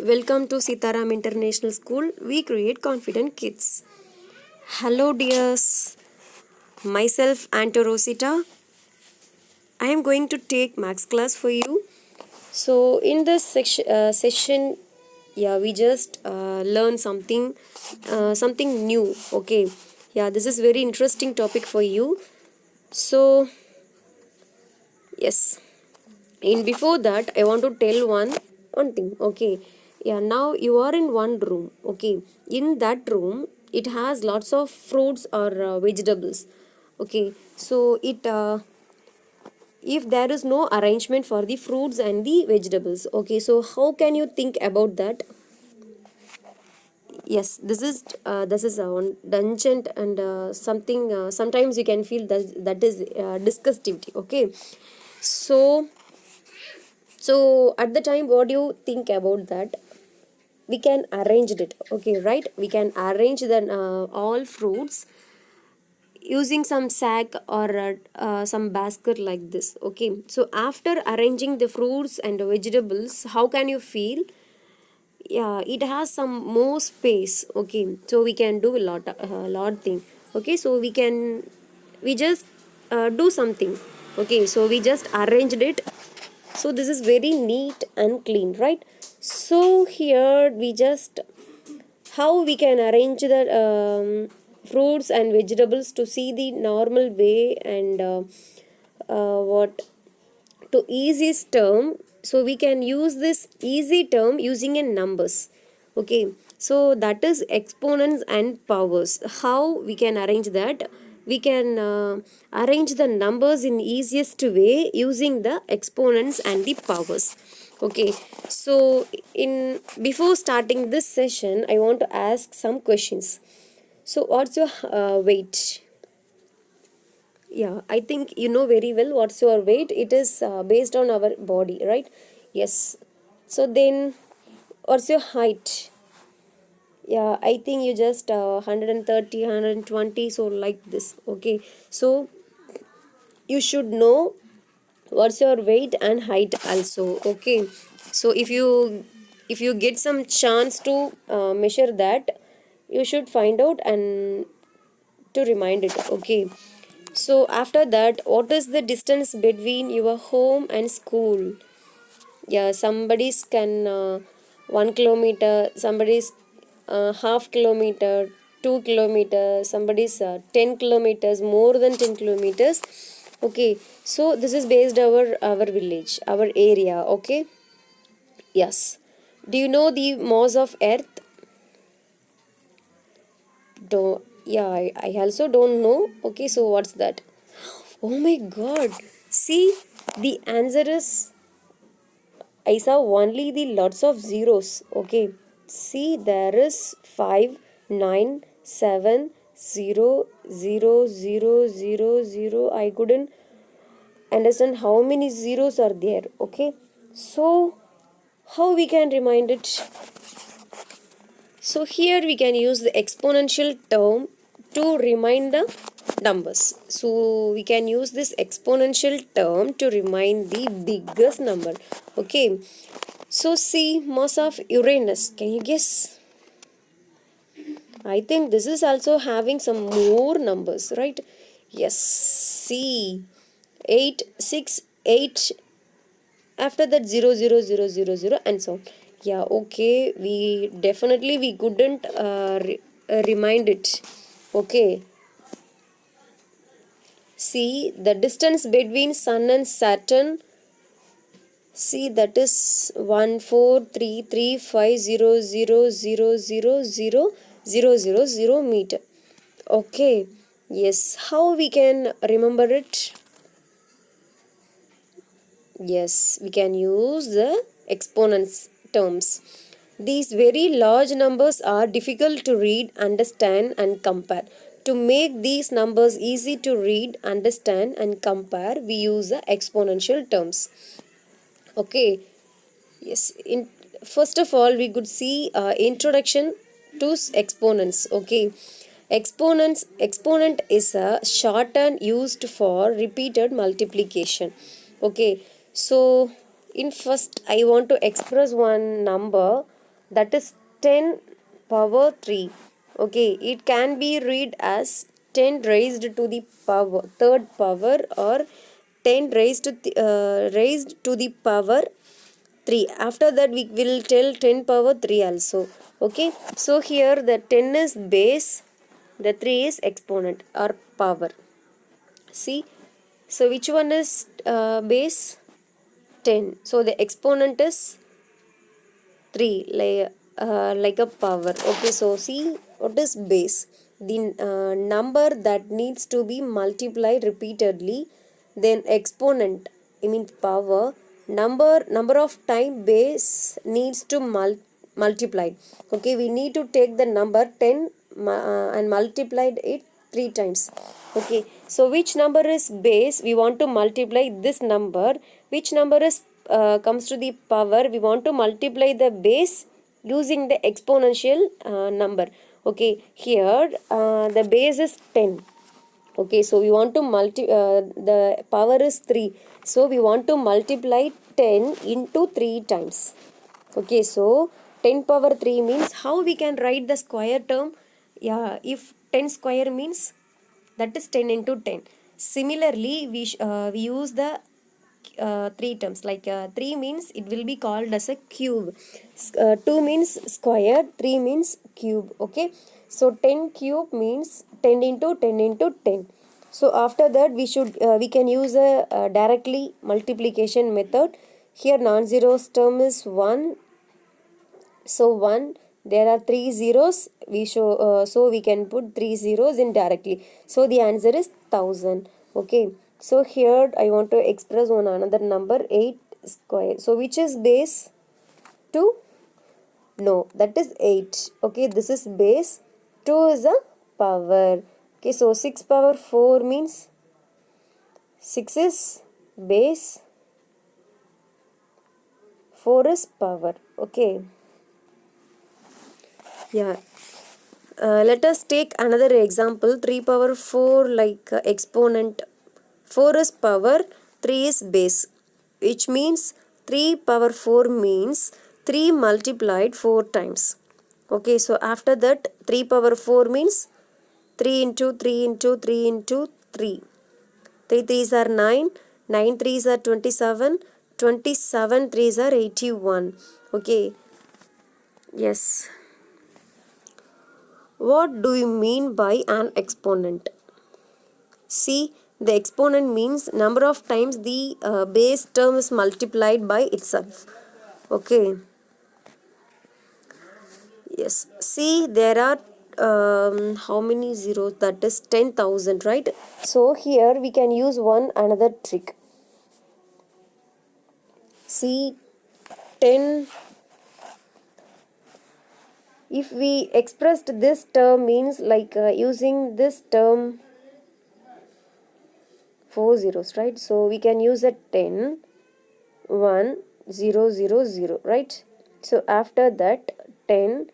Welcome to Sitaram International School. We create confident kids. Hello, dears. Myself, Anto Rosita. I am going to take Max class for you. So, in this session, yeah, we just learn something new. Okay, yeah, this is very interesting topic for you. So, yes. In before that, I want to tell one thing. Okay, yeah, now you are in one room. Okay, in that room it has lots of fruits or vegetables. Okay, so it if there is no arrangement for the fruits and the vegetables, okay, so how can you think about that? Yes, this is a one dungeon and something sometimes you can feel that is disgustivity. Okay, so at the time, what do you think about that? We can arrange it. Okay, right? We can arrange the all fruits using some sack or some basket like this. Okay, so after arranging the fruits and the vegetables, how can you feel? Yeah, it has some more space. Okay, so we can do a lot thing. Okay, so we just do something. Okay, so we just arranged it, so this is very neat and clean, right? So here we just how we can arrange the fruits and vegetables to see the normal way and what to easiest term. So we can use this easy term using in numbers. Okay, so that is exponents and powers. How we can arrange that? We can arrange the numbers in easiest way using the exponents and the powers. Okay, so in before starting this session, I want to ask some questions. So what's your weight? Yeah, I think you know very well what's your weight. It is based on our body, right? Yes. So then, what's your height? Yeah, I think you just 130, 120, so like this. Okay. So you should know what's your weight and height also. Okay. So if you get some chance to measure that, you should find out and to remind it. Okay. So after that, what is the distance between your home and school? Yeah, somebody's can 1 kilometer, somebody's half kilometer, 2 kilometers, somebody's 10 kilometers, more than 10 kilometers. Okay, so this is based our village, our area. Okay, yes. Do you know the mass of Earth? Do yeah, I also don't know. Okay, so what's that? Oh my god. See, the answer is I saw only the lots of zeros. Okay. See, there is 5, 9, 7, 0, 0, 0, 0, 0. I couldn't understand how many zeros are there. Okay. So, how we can remind it? So here we can use the exponential term to remind the numbers. So we can use this exponential term to remind the biggest number. Okay. So see, mass of Uranus. Can you guess? I think this is also having some more numbers, right? Yes. See, 8, 6, 8. After that 0, 0, 0, 0, 0, and so on. Yeah, okay, we couldn't remind it. Okay, see the distance between sun and Saturn. See, that is 1433500000000 meter. Okay, yes, how we can remember it? Yes, we can use the exponents terms. These very large numbers are difficult to read, understand, and compare. To make these numbers easy to read, understand, and compare, we use the exponential terms. Okay, yes. First of all, we could see introduction to exponents. Okay, exponent is a shorthand used for repeated multiplication. Okay, so in first I want to express one number. that is 10 power 3. Okay, it can be read as 10 raised to the power third power, or 10 raised to the power 3. After that we will tell 10 power 3 also. Okay, so here the 10 is base, the 3 is exponent or power. See, so which one is base? 10. So the exponent is 3, like a power. Okay, so see what is base? The number that needs to be multiplied repeatedly, then exponent, I mean power, number of time base needs to multiply. Okay, we need to take the number 10 and multiplied it 3 times. Okay, so which number is base? We want to multiply this number. Which number is comes to the power? We want to multiply the base using the exponential number. Okay, here the base is 10. Okay, so we want to the power is 3. So we want to multiply 10 into 3 times. Okay, so 10 power 3 means how we can write the square term? Yeah, if 10 square means that is 10 into 10. Similarly, we use the 3 terms, like 3 means it will be called as a cube. 2 means square, 3 means cube. Okay, so 10 cube means 10 into 10 into 10. So after that we can use a directly multiplication method. Here non-zeros term is 1. So 1, there are 3 zeros. So we can put 3 zeros in directly. So the answer is 1000. Okay. So here I want to express one another number 8 square. So which is base? 2? No, that is 8. Okay, this is base. 2 is a power. Okay, so 6 power 4 means 6 is base, 4 is power. Okay. Yeah. Let us take another example. 3 power 4, like exponent. 4 is power, 3 is base. Which means 3 power 4 means 3 multiplied 4 times. Okay, so after that 3 power 4 means 3 into 3 into 3 into 3. 3 3s are 9, 9 3s are 27, 27 3s are 81. Okay, yes. What do you mean by an exponent? See, the exponent means number of times the base term is multiplied by itself. Okay. Yes. See, there are how many zeros? That is 10,000, right? So here we can use one another trick. See, 10. If we expressed this term means like using this term 4 zeros, right? So we can use a 10, 1, 0, 0, 0, right? So after that 10,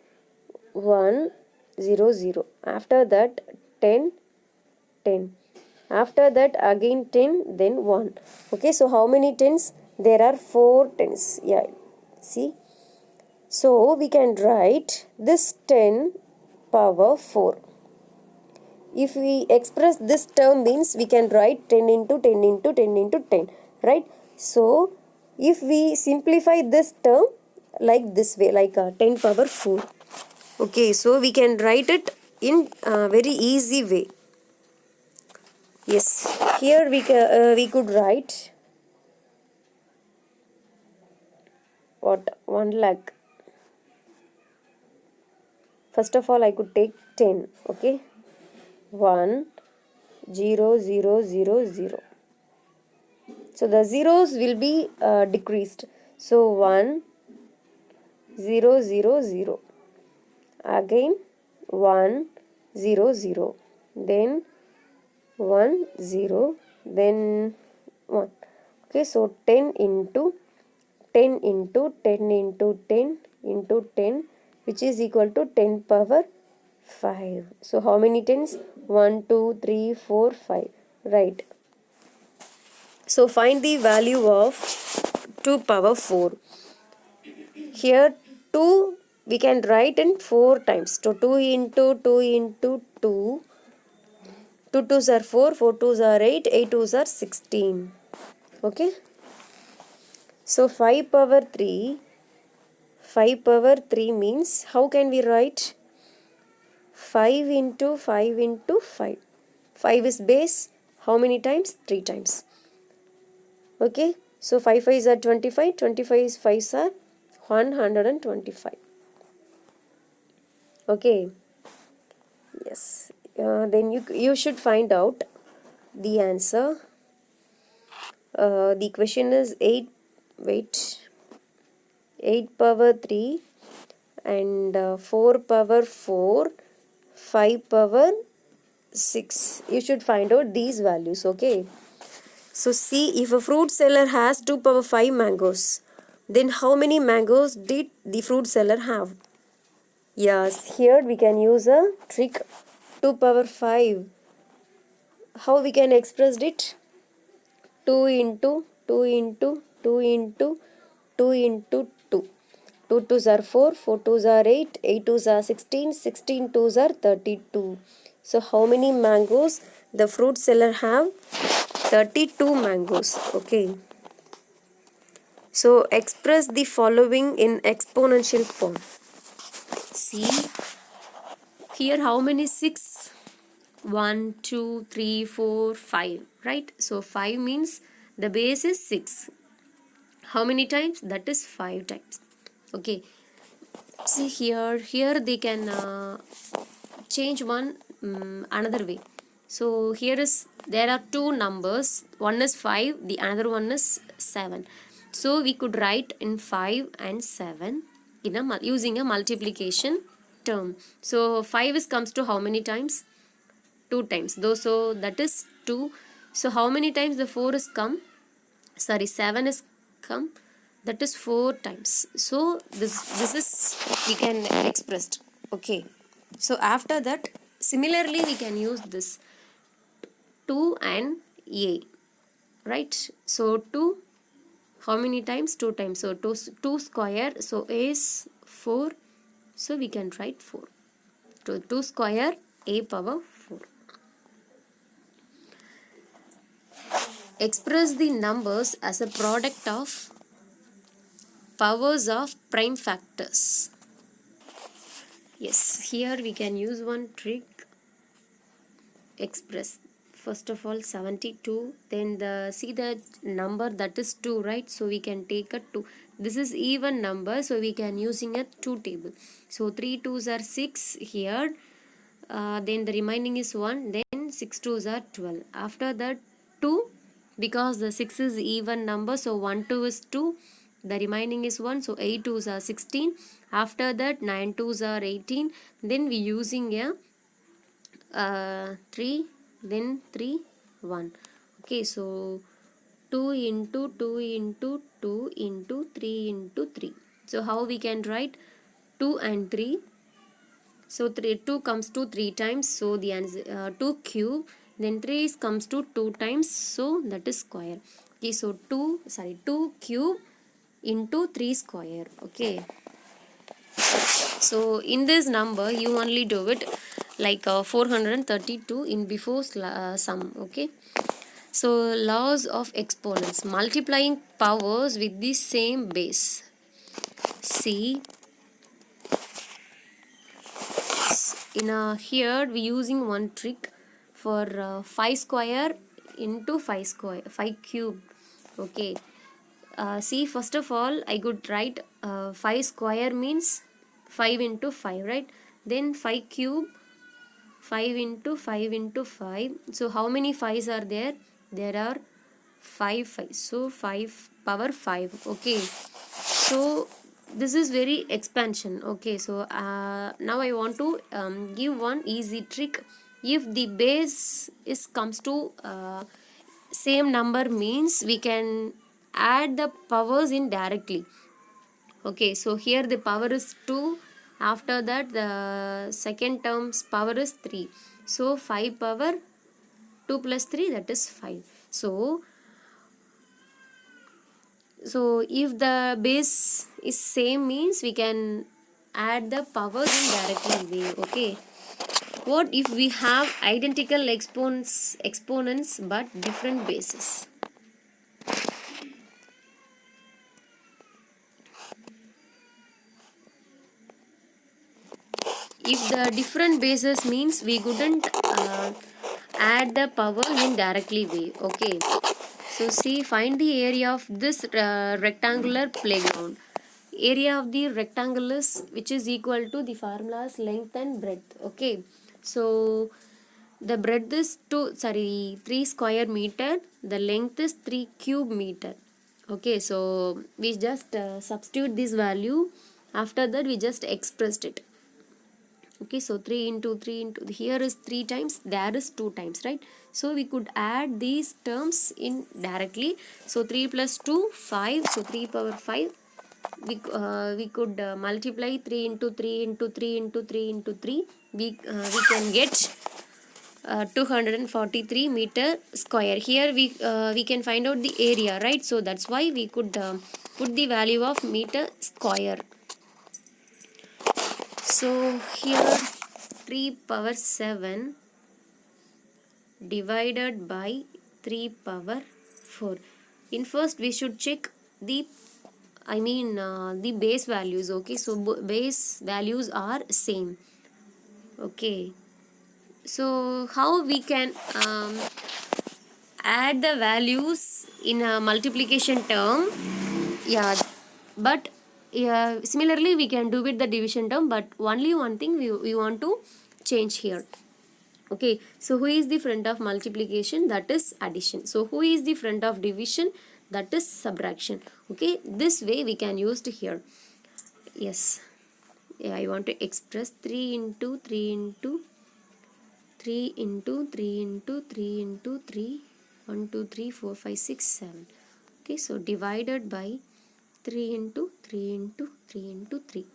1, 0, 0. After that 10, 10. After that again 10, then 1. Okay, so how many tens? There are 4 tens. Yeah, see? So we can write this 10 power 4. If we express this term means we can write 10 into 10 into 10 into 10, right? So if we simplify this term like this way, like 10 power 4. Okay, so we can write it in a very easy way. Yes, here we could write what? 1 lakh. First of all, I could take 10. Okay, 1, 0, 0, 0, 0. So the zeros will be decreased. So 1, 0, 0, 0. Again 1, 0, 0. Then 1, 0. Then 1. Okay, so 10 into 10 into 10 into 10 into 10, which is equal to 10 power 5. So how many tens? 1, 2, 3, 4, 5. Right. So find the value of 2 power 4. Here 2 we can write in 4 times. So 2 into 2 into 2. 2 2s are 4, 4 2s are 8, 8 2s are 16. Okay. So 5 power 3. 5 power 3 means how can we write? 5 into 5 into 5. 5 is base. How many times? 3 times. Okay. So 5 5s are 25. 25 is 5s are 125. Okay. Yes. Then you should find out the answer. The question is 8. Wait. 8 power 3 and 4 power 4, 5 power 6. You should find out these values. Okay. So see, if a fruit seller has 2 power 5 mangoes, then how many mangoes did the fruit seller have? Yes, here we can use a trick. 2 power 5. How we can express it? 2 into 2 into 2 into 2 into 2. 2 2s are 4, 4 2s are 8, 8 2s are 16, 16 2s are 32. So how many mangoes the fruit seller have? 32 mangoes. Okay. So express the following in exponential form. See, here how many 6? 1, 2, 3, 4, 5, right? So 5 means the base is 6. How many times? That is 5 times. Okay. See here they can change one another way. So here is there are two numbers. One is 5, the another one is 7. So we could write in 5 and 7 in using a multiplication term. So 5 is comes to how many times? 2 times. Though so that is 2. So how many times the 4 is come? Sorry, 7 is come. That is 4 times. So this is we can expressed. Okay. So after that, similarly we can use this 2 and a, right? So 2 how many times? 2 times. So 2 square. So a is 4. So we can write 4. 2 square a power 4. Express the numbers as a product of powers of prime factors. Yes, here we can use one trick. Express first of all 72, then see the number that is 2, right? So we can take a 2. This is even number, so we can using a 2 table. So 3 2s are 6 here, then the remaining is 1, then 6 2s are 12. After that 2, because the 6 is even number, so 1 2 is 2, the remaining is 1, so 8 2s are 16. After that 9 2s are 18, then we using a 3, then 3 1. Okay, so 2 into 2 into 2 into 3 into 3. So how we can write 2 and 3? So 2 comes to 3 times, so the answer 2 cube, then 3 comes to 2 times, so that is square. Okay, so 2 cube into 3 square. Okay, so in this number you only do it like 432 in before sum. Okay, so laws of exponents, multiplying powers with the same base. See, in here we using one trick for 5 square into 5 cube. Okay, see, first of all I could write 5 square means 5 into 5, right? Then 5 cube, 5 into 5 into 5. So how many 5s are there? There are 5 5s. So 5 power 5. Okay, so this is very expansion. Okay, so now I want to give one easy trick. If the base is comes to same number, means we can add the powers in directly. Okay, so here the power is 2. After that the second term's power is 3. So 5 power 2 plus 3, that is 5. So if the base is same, means we can add the powers in directly way. Okay, what if we have identical exponents but different bases? If the different bases means we couldn't add the powers in directly way. Okay, so see, find the area of this rectangular playground. Area of the rectangle is which is equal to the formulas length and breadth. Okay, so the breadth is 3 square meter, the length is 3 cube meter. Okay, so we just substitute this value. After that we just expressed it. Okay, so 3 into 3 into, here is 3 times, there is 2 times, right? So we could add these terms in directly. So 3 plus 2 5, so 3 power 5. We could multiply 3 into 3 into 3 into 3 into 3. We can get 243 meter square. Here we can find out the area, right? So that's why we could put the value of meter square. So here 3 power 7 divided by 3 power 4. In first we should check the the base values. Okay, so base values are same. Okay, so how we can add the values in a multiplication term? Yeah, but similarly we can do with the division term, but only one thing we want to change here. Okay, so who is the friend of multiplication? That is addition. So who is the friend of division? That is subtraction. Okay, this way we can use it here. Yes, yeah, I want to express 3 into 3 into 3 into 3 into 3 into 3, 1 2 3 4 5 6 7. Okay, so divided by 3 into 3 into 3 into 3.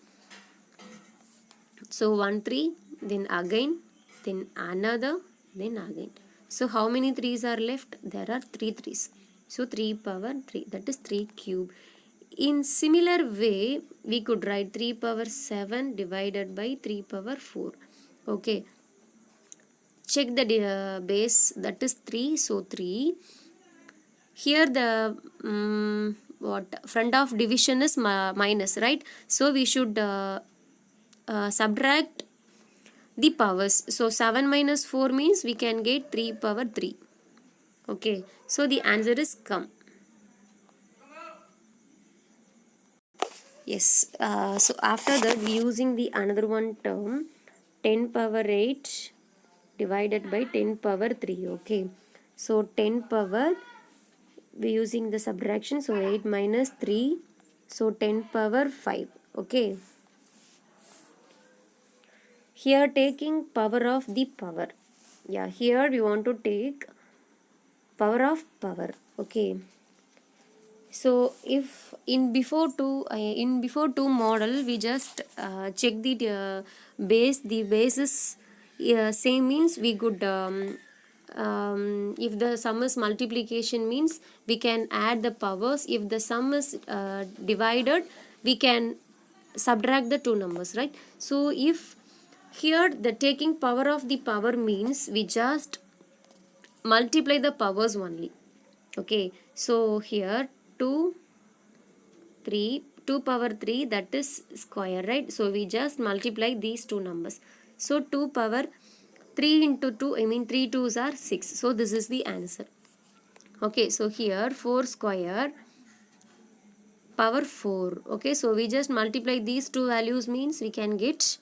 So 1 3, then again, then another, then again. So how many 3's are left? There are 3 3's. So 3 power 3, that is 3 cube. In similar way, we could write 3 power 7 divided by 3 power 4. Okay. Check the base, that is 3. So 3. Here the front of division is minus, right? So we should subtract the powers. So 7 minus 4 means we can get 3 power 3. Okay, so the answer is come. Yes, so after that we using the another one term, 10 power 8 divided by 10 power 3. Okay, so 10 power, we using the subtraction, so 8 minus 3, so 10 power 5. Okay, here taking power of the power. Yeah, here we want to take power of power. Okay, so if in before two model we just check the the base is same means we could if the sum is multiplication means we can add the powers. If the sum is divided, we can subtract the two numbers, right? So if here the taking power of the power means we just multiply the powers only. Okay, so here 2 3, 2 power 3, that is square, right? So we just multiply these two numbers. So 2 power 3 into 2, 3 2's are 6. So this is the answer. Okay, so here 4 square power 4. Okay, so we just multiply these two values means we can get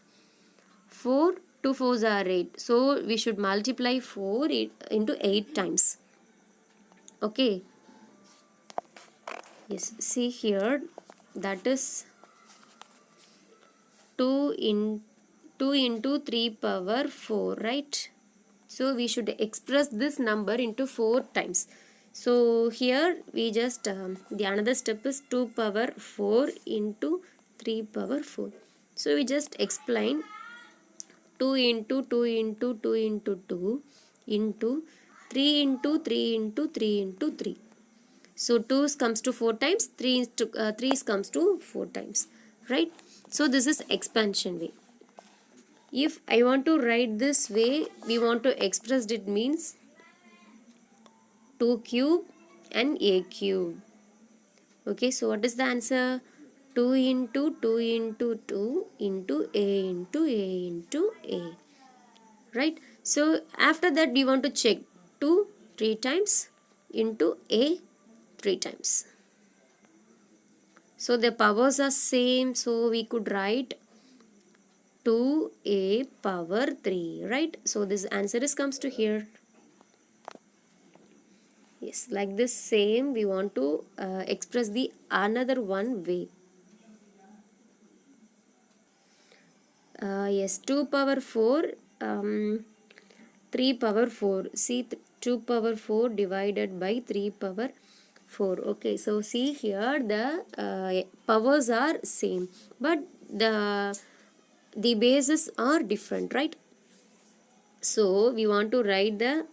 4, 2 4's are 8. So we should multiply 4 into 8 times. Okay, yes, see here, that is 2 into 3 power 4, right? So we should express this number into 4 times. So here we just the another step is 2 power 4 into 3 power 4. So we just explain 2 into 2 into 2 into 2 into 3 into 3 into 3 into 3. So 2's comes to 4 times, 3's comes to 4 times, right? So this is expansion way. If I want to write this way, we want to express it means 2 cube and a cube. Okay, so what is the answer? 2 into 2 into 2 into a into a into a. Right? So after that we want to check 2 3 times into a 3 times. So the powers are same, so we could write 2a power 3, right? So this answer is comes to here. Yes, like this same we want to express the another one way. Yes, 2 power 4, 3 power 4. See, 2 power 4 divided by 3 power 4. Okay, so see here the powers are same, but the bases are different, right? So we want to write the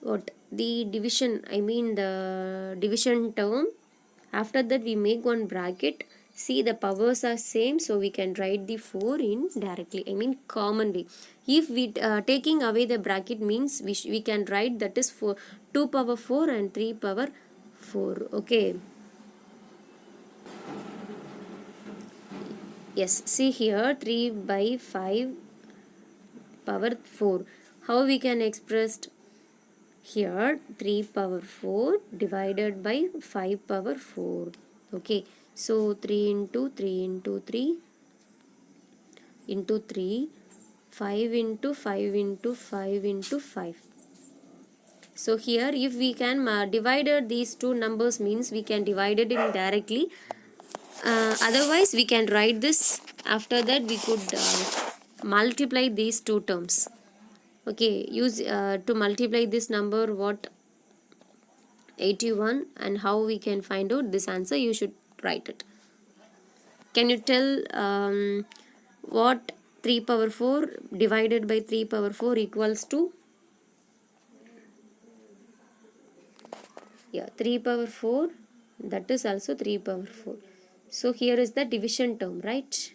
what the division, I mean the division term. After that we make one bracket. See, the powers are same, so we can write the 4 in directly, I mean commonly. If we taking away the bracket means we can write that is for 2 power 4 and 3 power 4. Okay, yes, see here 3 by 5 power 4. How we can express? Here 3 power 4 divided by 5 power 4. Okay, so 3 into 3 into 3 into 3, 5 into 5 into 5 into 5. So here if we can divide these two numbers means we can divide it in directly. Otherwise we can write this. After that we could multiply these two terms. Okay, use to multiply this number what 81, and how we can find out this answer, you should write it. Can you tell what 3 power 4 divided by 3 power 4 equals to? Yeah, 3 power 4, that is also 3 power 4. So here is the division term, right?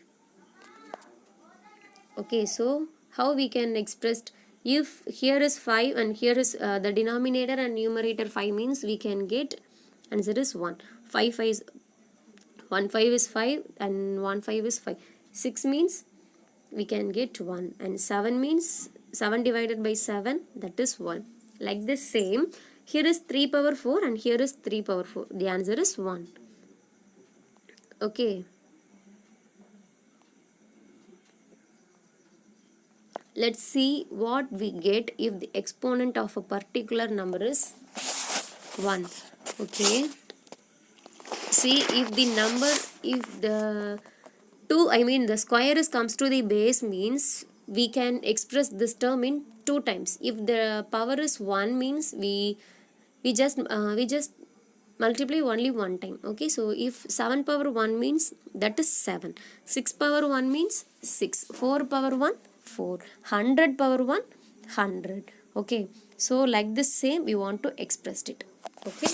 Okay, so how we can express? If here is 5 and here is the denominator and numerator 5 means we can get answer is 1. 5 is 1 5 is 5 and 1 5 is 5. 6 means we can get 1, and 7 means 7 divided by 7, that is 1. Like this same, here is 3 power 4 and here is 3 power 4. The answer is 1. Okay. Let's see what we get if the exponent of a particular number is 1. Okay. See, if the number, if the 2, I mean the square is comes to the base means we can express this term in 2 times. If the power is 1 means we just multiply only one time. Okay, so if 7 power 1 means that is 7, 6 power 1 means 6, 4 power 1 4, 100 power 1 100. Okay, so like this same we want to express it. Okay,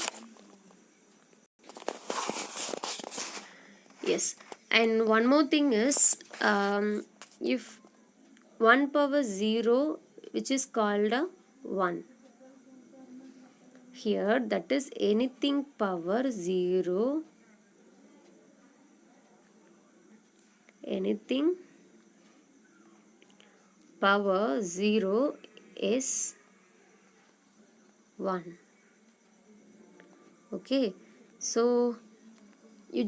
yes, and one more thing is if 1 power 0 which is called a 1, here that is anything power 0, anything power 0 is 1. Okay, so you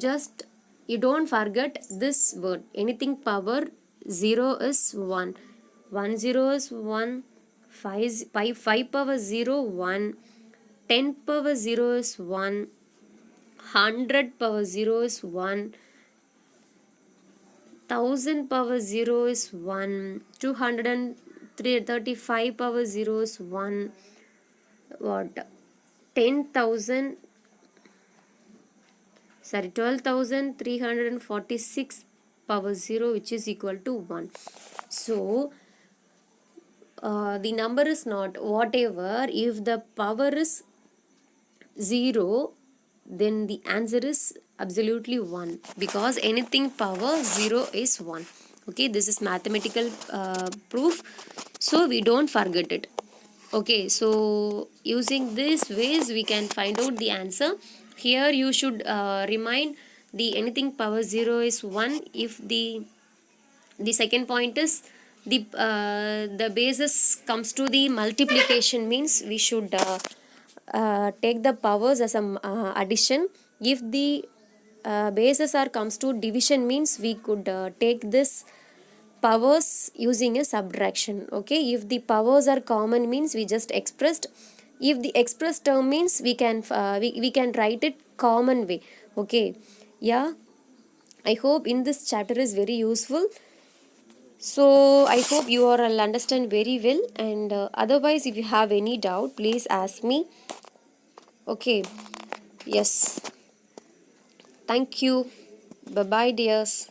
don't forget this word, anything power 0 is 1, 1 0 is 1, 5 power 0 1, 10 power 0 is 1, 100 power 0 is 1, 1000 power 0 is 1, 235 power 0 is 1, what 10,000, sorry, 12,346 power 0 which is equal to 1. So the number is not whatever, if the power is 0, then the answer is absolutely 1, because anything power 0 is 1. Okay, this is mathematical proof, so we don't forget it. Okay, so using these ways we can find out the answer. Here you should remind the anything power 0 is 1. If the second point is the basis comes to the multiplication, means we should take the powers as a addition. If the bases are comes to division, means we could take this powers using a subtraction. Okay, if the powers are common, means we just expressed. If the expressed term, means we can write it common way. Okay, yeah, I hope in this chapter is very useful. So I hope you all understand very well, and otherwise if you have any doubt, please ask me. Okay, yes, thank you. Bye bye, dears.